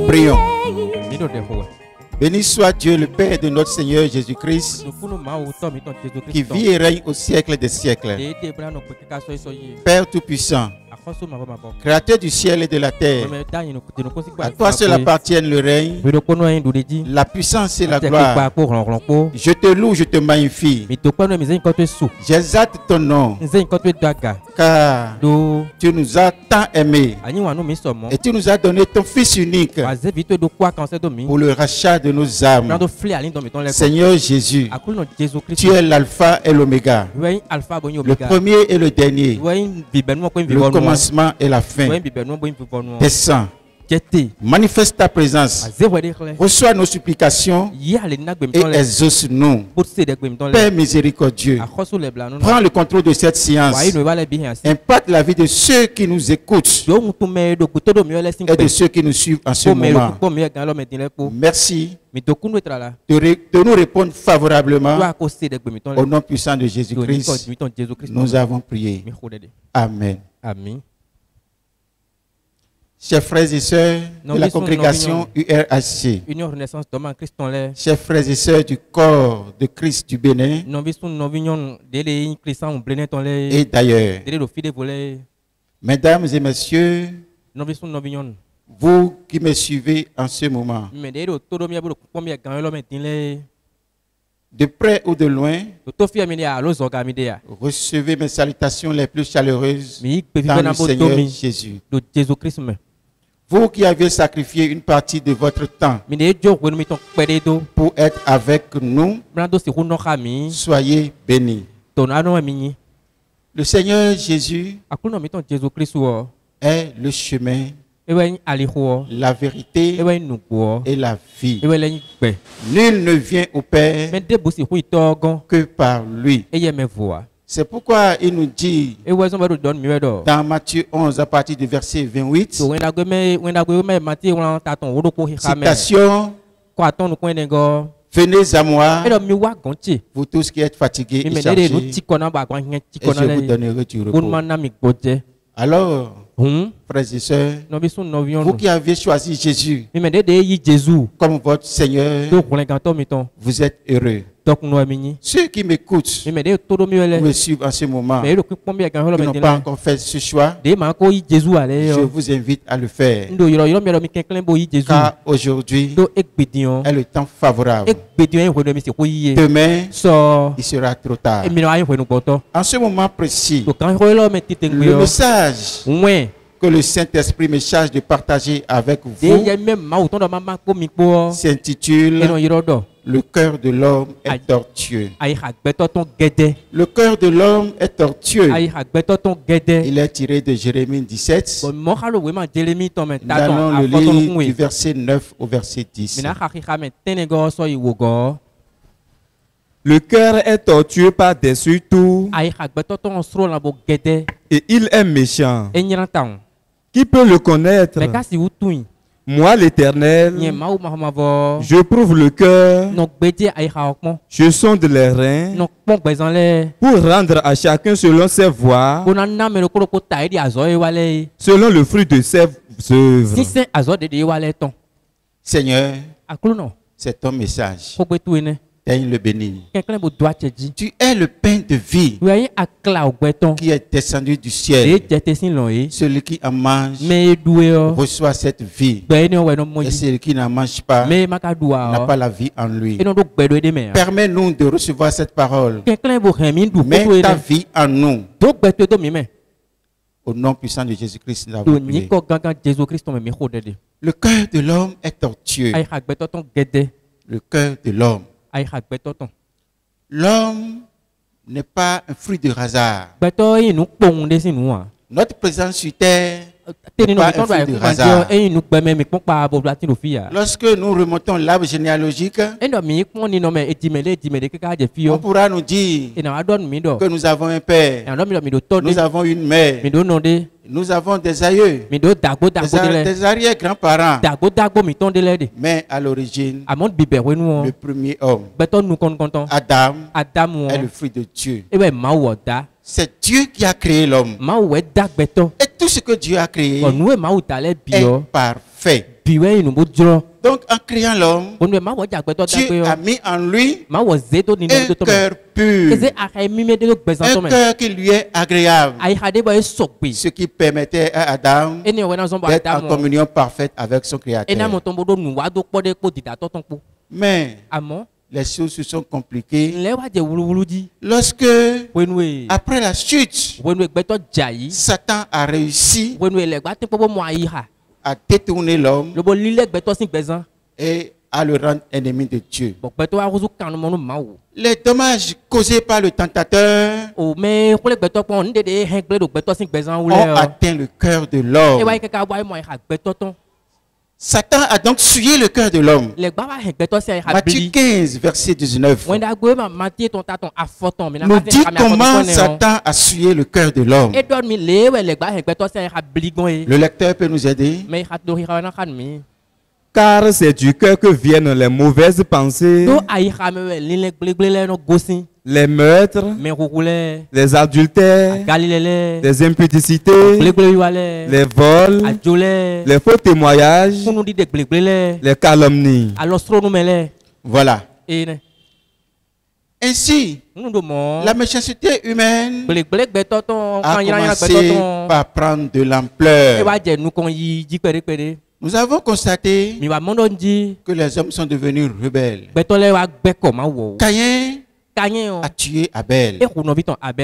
Prions. Béni soit Dieu, le Père de notre Seigneur Jésus-Christ, qui vit et règne au siècle des siècles. Père Tout-Puissant, Créateur du ciel et de la terre, à toi seul appartiennent le règne, la puissance et la gloire. Je te loue, je te magnifie. J'exalte ton nom, car tu nous as tant aimés et tu nous as donné ton Fils unique pour le rachat de nos âmes. Seigneur Jésus, tu es l'alpha et l'oméga, le premier et le dernier, le commencement et la fin. Descends, manifeste ta présence, reçois nos supplications et exauce-nous. Père miséricordieux, prends le contrôle de cette séance, impacte la vie de ceux qui nous écoutent et de ceux qui nous suivent en ce moment. Merci de nous répondre favorablement. Au nom puissant de Jésus-Christ, nous avons prié. Amen. Amen. Chers frères et sœurs de la congrégation URHC, chers frères et sœurs du corps de Christ du Bénin et d'ailleurs, mesdames et messieurs, vous qui me suivez en ce moment, de près ou de loin, recevez mes salutations les plus chaleureuses dans le Seigneur Jésus. Vous qui avez sacrifié une partie de votre temps pour être avec nous, soyez bénis. Le Seigneur Jésus est le chemin, la vérité et la vie. Nul ne vient au Père que par lui. C'est pourquoi il nous dit dans Matthieu 11 à partir du verset 28, citation, venez à moi, vous tous qui êtes fatigués et chargés, et je vous donnerai du repos. Alors, frères et sœurs, vous qui avez choisi Jésus comme votre Seigneur, vous êtes heureux. Ceux qui m'écoutent, me suivent en ce moment, qui n'ont pas encore fait ce choix, je vous invite à le faire. Car aujourd'hui est le temps favorable. Demain, il sera trop tard. En ce moment précis, le message que le Saint-Esprit me charge de partager avec vous s'intitule « Le cœur de l'homme est tortueux ». Le cœur de l'homme est tortueux. Il est tiré de Jérémie 17. Nous allons le lire du verset 9 au verset 10. Le cœur est tortueux par-dessus tout et il est méchant. Qui peut le connaître? Moi, l'Éternel, je prouve le cœur, je sonde les reins pour rendre à chacun selon ses voies, selon le fruit de ses œuvres. Seigneur, c'est ton message. Daigne le bénir. Tu es le pain de vie qui est descendu du ciel. Celui qui en mange reçoit cette vie. Et celui qui n'en mange pas n'a pas la vie en lui. Permets-nous de recevoir cette parole. Mets ta vie en nous. Au nom puissant de Jésus-Christ, nous avons prié. Le cœur de l'homme est tortueux. Le cœur de l'homme. L'homme n'est pas un fruit de hasard. Notre présence sur terre Lorsque nous remontons l'arbre généalogique, on pourra nous dire que nous avons un père, nous avons une mère, nous avons des aïeux, des arrière-grands-parents. Mais à l'origine, le premier homme, Adam, est le fruit de Dieu. C'est Dieu qui a créé l'homme. Et tout ce que Dieu a créé est parfait. Donc en créant l'homme, Dieu a mis en lui un cœur pur, un cœur qui lui est agréable, ce qui permettait à Adam d'être en communion parfaite avec son Créateur. Mais les choses se sont compliquées lorsque, après la chute, Satan a réussi à détourner l'homme et à le rendre ennemi de Dieu. Les dommages causés par le tentateur ont atteint le cœur de l'homme. Satan a donc souillé le cœur de l'homme. Matthieu 15, verset 19. Nous dit comment Satan a souillé le cœur de l'homme. Le lecteur peut nous aider. Car c'est du cœur que viennent les mauvaises pensées, les meurtres, les adultères, les impudicités, les vols, les faux témoignages, les calomnies. Voilà. Ainsi, la méchanceté humaine a commencé par prendre de l'ampleur. Nous avons constaté que les hommes sont devenus rebelles. Caïn a tué Abel.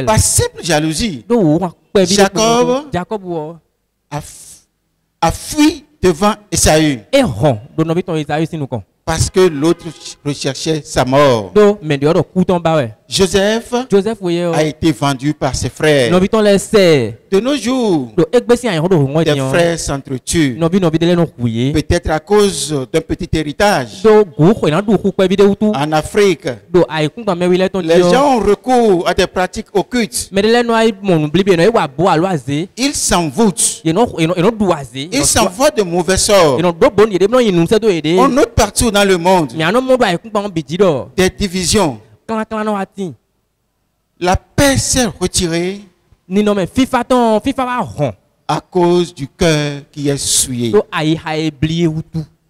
Par simple jalousie, Jacob a fui devant Esaü. Parce que l'autre recherchait sa mort. Joseph a été vendu par ses frères. De nos jours, des frères s'entretuent. Peut-être à cause d'un petit héritage. En Afrique, les gens ont recours à des pratiques occultes. Ils s'envoûtent. Ils s'envoient de mauvais sorts. On note partout dans le monde des divisions. La paix s'est retirée à cause du cœur qui est souillé.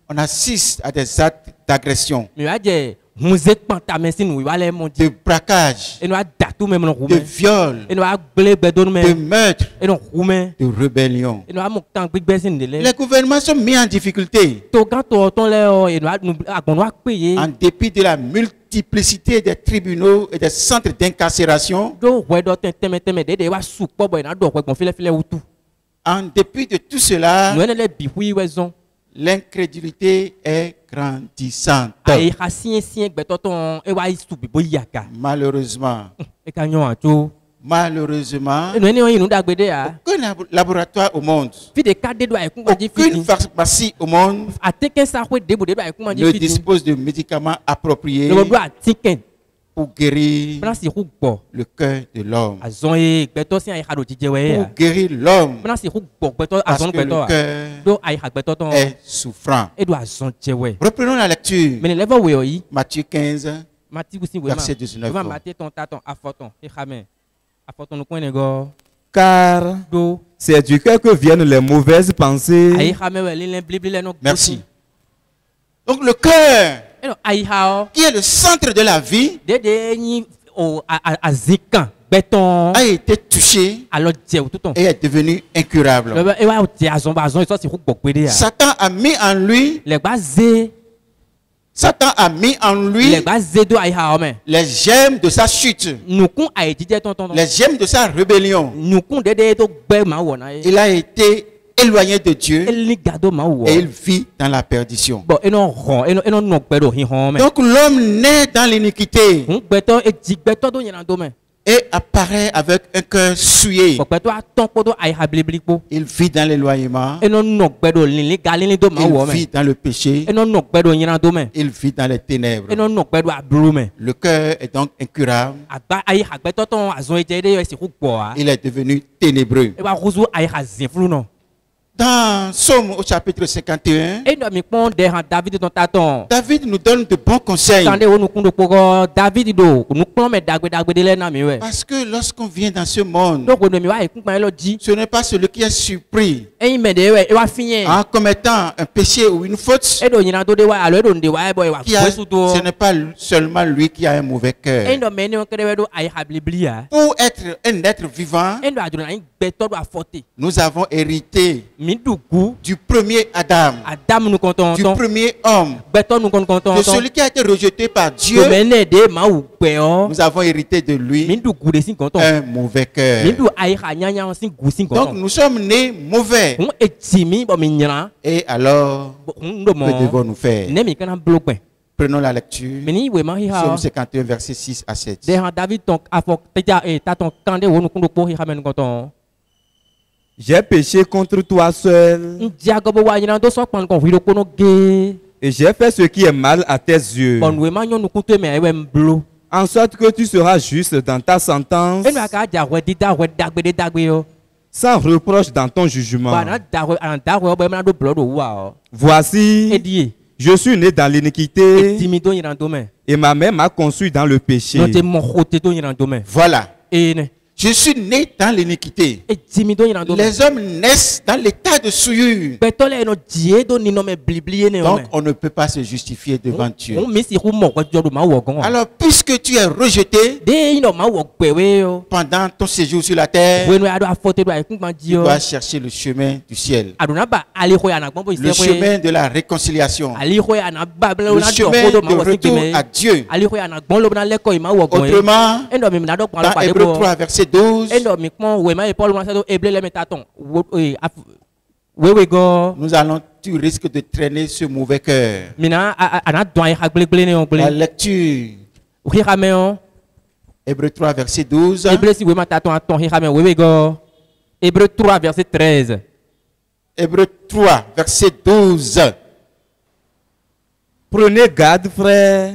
On assiste à des actes d'agression, de braquage, de viol, de meurtre, de rébellion. Les gouvernements sont mis en difficulté en dépit de la multiplicité des tribunaux et des centres d'incarcération. En dépit de tout cela, l'incrédulité est grandissante. Malheureusement, aucun laboratoire au monde, aucune pharmacie au monde ne dispose de médicaments appropriés pour guérir le cœur de l'homme. Pour guérir l'homme, parce que le cœur est souffrant. Reprenons la lecture. Matthieu 15, verset 19. Car c'est du cœur que viennent les mauvaises pensées. Merci. Donc le cœur, qui est le centre de la vie, a été touché et est devenu incurable. Satan a mis en lui les germes de sa chute, les germes de sa rébellion. Il a été éloigné de Dieu et il vit dans la perdition. Donc l'homme naît dans l'iniquité et apparaît avec un cœur souillé. Il vit dans l'éloignement. Il vit dans le péché. Il vit dans les ténèbres. Le cœur est donc incurable. Il est devenu ténébreux. Dans Psaume au chapitre 51, David nous donne de bons conseils. Parce que lorsqu'on vient dans ce monde, ce n'est pas celui qui est surpris en commettant un péché ou une faute. Ce n'est pas seulement lui qui a un mauvais cœur. Pour être un être vivant, nous avons hérité du premier Adam, du premier homme, de celui qui a été rejeté par Dieu. Nous avons hérité de lui un mauvais cœur. Donc nous sommes nés mauvais. Et alors, que devons-nous faire? Prenons la lecture. Psaume 51, verset 6 à 7. J'ai péché contre toi seul. Et j'ai fait ce qui est mal à tes yeux. En sorte que tu seras juste dans ta sentence, sans reproche dans ton jugement. Voici, je suis né dans l'iniquité et ma mère m'a conçu dans le péché. Voilà. Je suis né dans l'iniquité. Les hommes naissent dans l'état de souillure. Donc on ne peut pas se justifier devant Dieu. Alors puisque tu es rejeté pendant ton séjour sur la terre, tu dois chercher le chemin du ciel, le chemin de la réconciliation, le chemin de retour à Dieu. Autrement, dans Hébreux 3 verset 12, nous allons, tu risques de traîner ce mauvais cœur. La lecture. Hébreux 3 verset 12. Hébreux 3 verset 13. Hébreux 3 verset 12. Prenez garde, frère,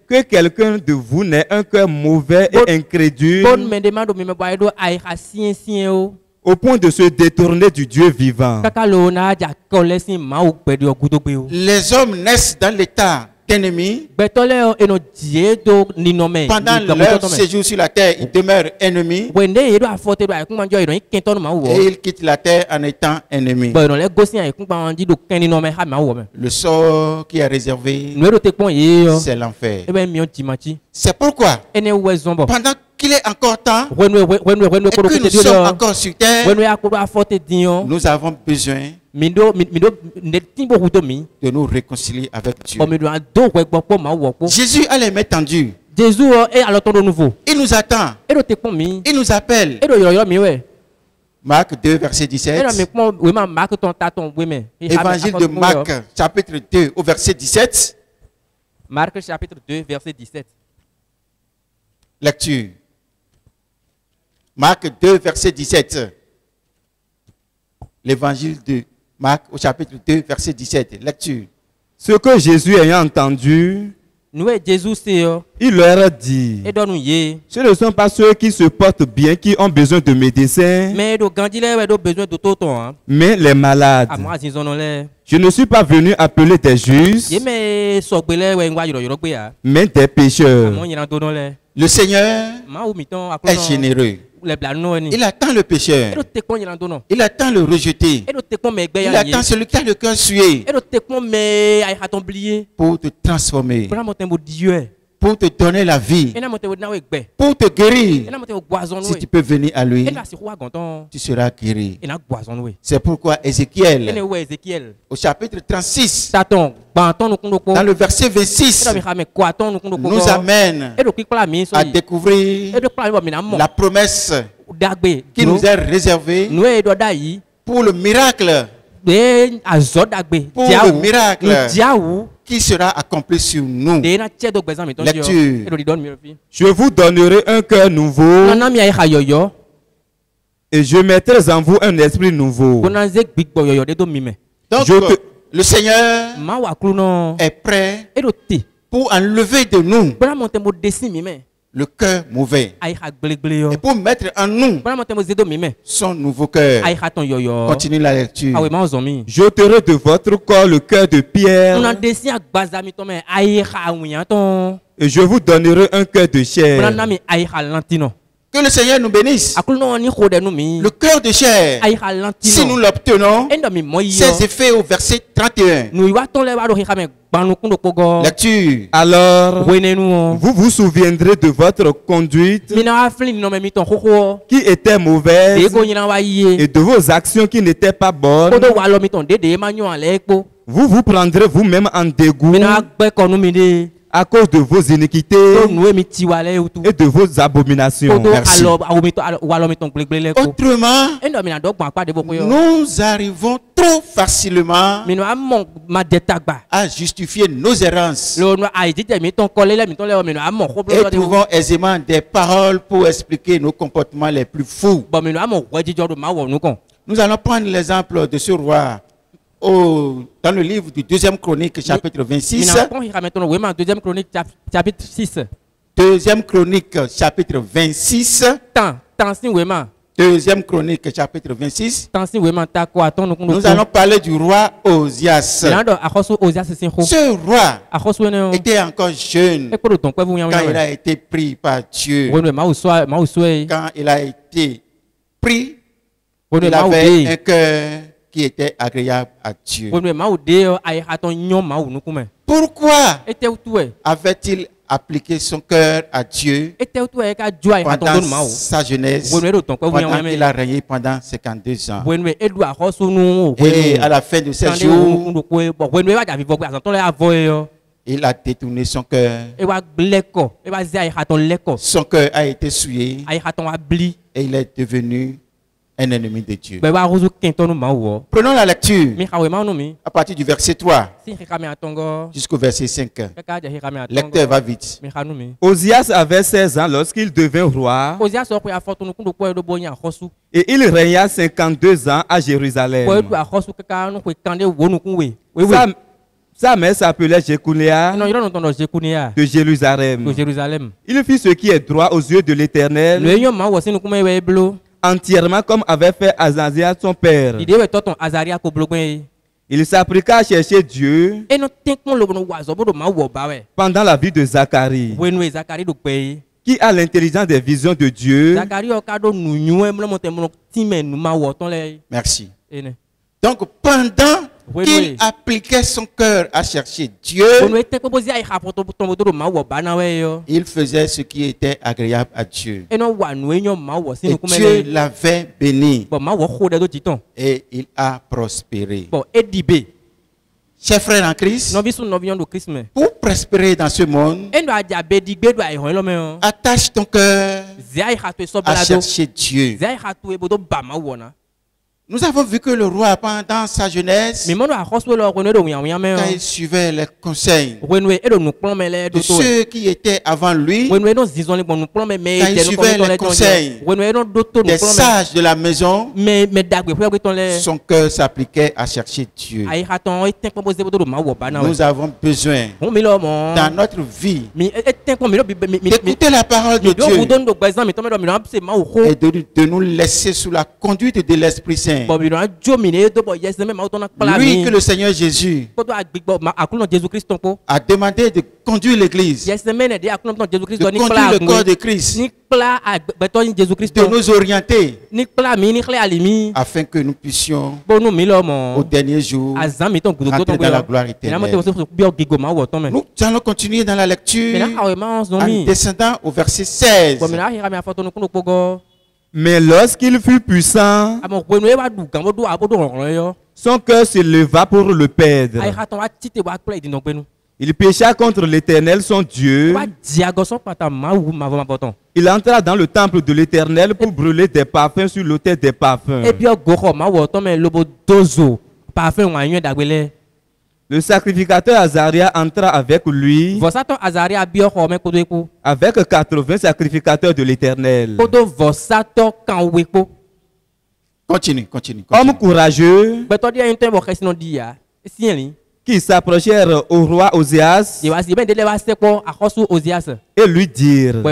que quelqu'un de vous n'ait un cœur mauvais et incrédule au point de se détourner du Dieu vivant. Les hommes naissent dans l'état d'ennemis. Pendant leur séjour sur la terre, ils demeurent ennemis. Et ils quittent la terre en étant ennemis. Le sort qui est réservé, c'est l'enfer. C'est pourquoi, pendant qu'il est encore temps et que nous sommes encore sur terre, nous avons besoin de nous réconcilier avec Dieu. Jésus a les mains tendues. Il nous attend. Il nous appelle. Marc 2, verset 17. Évangile de Marc, chapitre 2, au verset 17. Marc, chapitre 2, verset 17. Lecture. Marc 2, verset 17. L'évangile de Marc au chapitre 2, verset 17. Lecture. Ce que Jésus ayant entendu, il leur a dit, ce ne sont pas ceux qui se portent bien qui ont besoin de médecins, mais les malades. Je ne suis pas venu appeler des justes, mais des pécheurs. Le Seigneur est généreux. Il attend le pécheur. Il attend le rejeté. Il attend celui qui a le cœur souillé pour te transformer, pour te donner la vie, pour te guérir. Si tu peux venir à lui, tu seras guéri. C'est pourquoi Ézéchiel, au chapitre 36, dans le verset 26, nous amène à découvrir la promesse qui nous est réservée pour le miracle. Pour le miracle qui sera accompli sur nous. Lecture. Je vous donnerai un cœur nouveau et je mettrai en vous un esprit nouveau. Donc, le Seigneur est prêt pour enlever de nous le cœur mauvais et pour mettre en nous son nouveau cœur. Continue la lecture. J'ôterai de votre corps le cœur de pierre et je vous donnerai un cœur de chair. Que le Seigneur nous bénisse. Le cœur de chair, si nous l'obtenons, ses effets au verset 31. Lecture. Alors, vous vous souviendrez de votre conduite qui était mauvaise et de vos actions qui n'étaient pas bonnes. Vous vous prendrez vous-même en dégoût à cause de vos iniquités et de vos abominations. Merci. Autrement, nous arrivons trop facilement à justifier nos errances et trouvons aisément des paroles pour expliquer nos comportements les plus fous. Nous allons prendre l'exemple de ce roi dans le livre du 2e Chronique, chapitre 26. 2e Chronique, chapitre 6. 2e Chronique, chapitre 26. 2e Chronique, chapitre 26. Nous allons parler du roi Osias. Ce roi était encore jeune quand il a été pris par Dieu. Quand il a été pris, il avait un cœur qui était agréable à Dieu. Pourquoi avait-il appliqué son cœur à Dieu pendant sa jeunesse, pendant qu'il a régné pendant 52 ans? Et à la fin de ses jours, il a détourné son cœur. Son cœur a été souillé et il est devenu un ennemi de Dieu. Prenons la lecture à partir du verset 3 jusqu'au verset 5. Lecteur va vite. Osias avait 16 ans lorsqu'il devint roi et il régna 52 ans à Jérusalem. Sa mère s'appelait Jéconia de Jérusalem. Il fit ce qui est droit aux yeux de l'Éternel, entièrement comme avait fait Azaziah son père. Il s'appliqua à chercher Dieu pendant la vie de Zacharie, qui a l'intelligence des visions de Dieu. Merci. Donc pendant qu'il appliquait son cœur à chercher Dieu, il faisait ce qui était agréable à Dieu. Et Dieu l'avait béni. Et il a prospéré. Chers frères en Christ, pour prospérer dans ce monde, attache ton cœur à chercher Dieu. Nous avons vu que le roi, pendant sa jeunesse, quand il suivait les conseils de ceux qui étaient avant lui, quand il suivait les conseils des sages de la maison, son cœur s'appliquait à chercher Dieu. Nous avons besoin, dans notre vie, d'écouter la parole de Dieu et de nous laisser sous la conduite de l'Esprit Saint. Lui que le Seigneur Jésus a demandé de conduire l'Église, de conduire le corps de Christ, de nous orienter afin que nous puissions au dernier jour rentrer dans la gloire éternelle. Nous allons continuer dans la lecture en descendant au verset 16. Mais lorsqu'il fut puissant, son cœur se leva pour le perdre. Il pécha contre l'Éternel son Dieu. Il entra dans le temple de l'Éternel pour brûler des parfums sur l'autel des parfums. Le sacrificateur Azaria entra avec lui, avec 80 sacrificateurs de l'Éternel. Continue. Hommes courageux qui s'approchèrent au roi Oséas et lui dirent: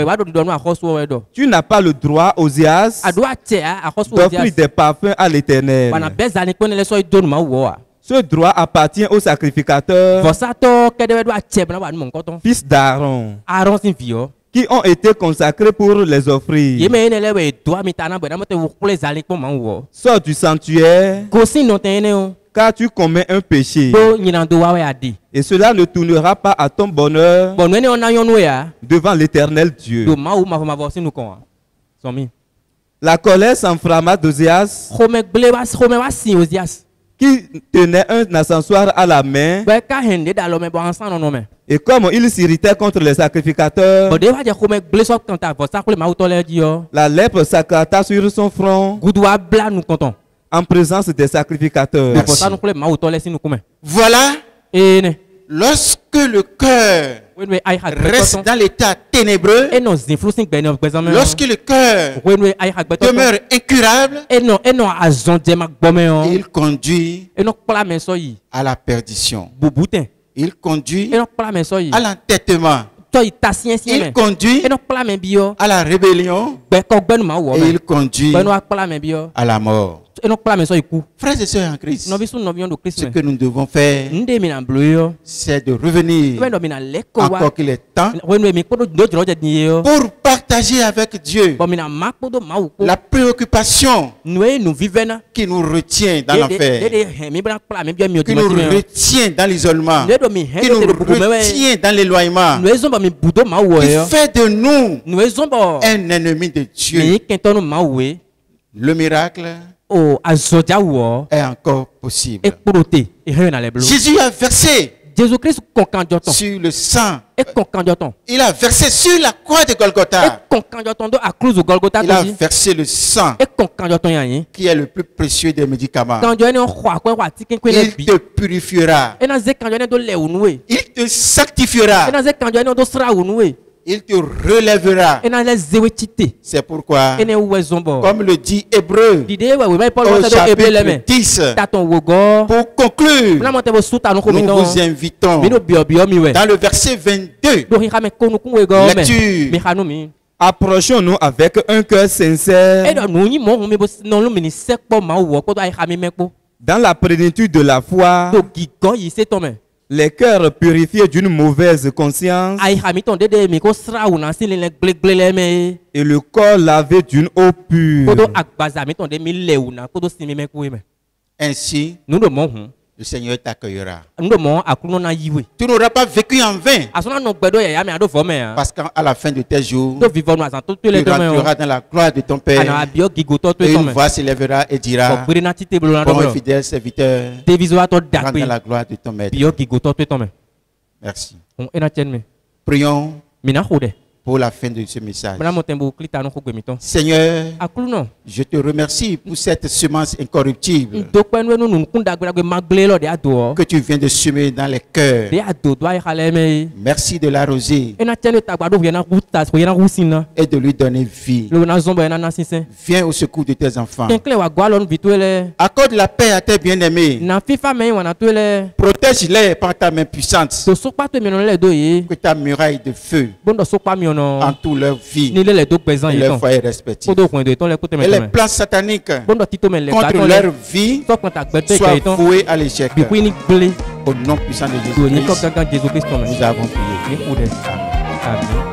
tu n'as pas le droit, Oséas, d'offrir des parfums à l'Éternel. Ce droit appartient aux sacrificateurs, fils d'Aaron, qui ont été consacrés pour les offrir. Sors du sanctuaire, car tu commets un péché, et cela ne tournera pas à ton bonheur devant l'Éternel Dieu. La colère s'enflamma d'Oséas, qui tenait un ascensoir à la main, et comme il s'irritait contre les sacrificateurs, la lèpre s'éclata sur son front en présence des sacrificateurs. Voilà, lorsque le cœur reste dans l'état ténébreux, lorsque le cœur demeure incurable, il conduit à la perdition. Il conduit à l'entêtement. Il conduit à la rébellion et il conduit à la mort. Frères et sœurs en Christ, ce que nous devons faire, c'est de revenir encore qu'il est temps pour partager avec Dieu la préoccupation qui nous retient dans l'enfer, qui nous retient dans l'isolement, qui nous retient dans l'éloignement, qui fait de nous un ennemi de Dieu. Le miracle est encore possible. Jésus a versé sur le sang. Il a versé sur la croix de Golgotha. Il a versé le sang qui est le plus précieux des médicaments. Il te purifiera. Il te sanctifiera. Il te relèvera. C'est pourquoi, comme le dit Hébreu au chapitre 10, pour conclure, nous vous invitons dans le verset 22, lecture. Approchons-nous avec un cœur sincère, dans la plénitude de la foi, les cœurs purifiés d'une mauvaise conscience et le corps lavé d'une eau pure. Ainsi, le Seigneur t'accueillera. Tu n'auras pas vécu en vain. Parce qu'à la fin de tes jours, tu rentreras dans la gloire de ton Père. Et une voix s'élèvera et dira: bon et fidèle serviteur, rentre dans la gloire de ton Maître. Merci. Prions pour la fin de ce message. Seigneur, je te remercie pour cette semence incorruptible que tu viens de semer dans les cœurs. Merci de l'arroser et de lui donner vie. Viens au secours de tes enfants. Accorde la paix à tes bien-aimés. Protège-les par ta main puissante. Que ta muraille de feu en toute leur vie et leur foyer respectif. Et les plans sataniques contre leur vie soient voués à l'échec. Au nom puissant de Jésus-Christ, nous avons prié. Amen.